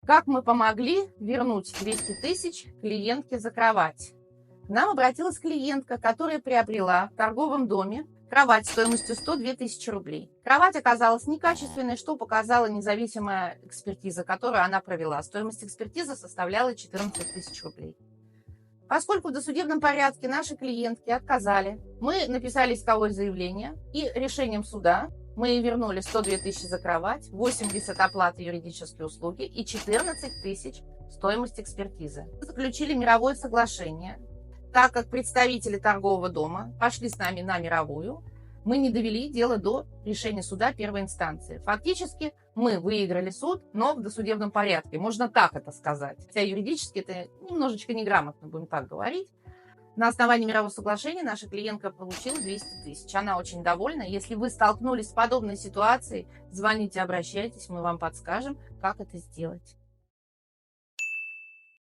Как мы помогли вернуть 200 тысяч клиентке за кровать? К нам обратилась клиентка, которая приобрела в торговом доме кровать стоимостью 102 тысячи рублей. Кровать оказалась некачественной, что показала независимая экспертиза, которую она провела. Стоимость экспертизы составляла 14 тысяч рублей. Поскольку в досудебном порядке наши клиентки отказали, мы написали исковое заявление, и решением суда мы вернули 102 тысячи за кровать, 80 оплаты юридические услуги и 14 тысяч стоимость экспертизы. Заключили мировое соглашение. Так как представители торгового дома пошли с нами на мировую, мы не довели дело до решения суда первой инстанции. Фактически мы выиграли суд, но в досудебном порядке. Можно так это сказать. Хотя юридически это немножечко неграмотно, будем так говорить. На основании мирового соглашения наша клиентка получила 200 тысяч. Она очень довольна. Если вы столкнулись с подобной ситуацией, звоните, обращайтесь, мы вам подскажем, как это сделать.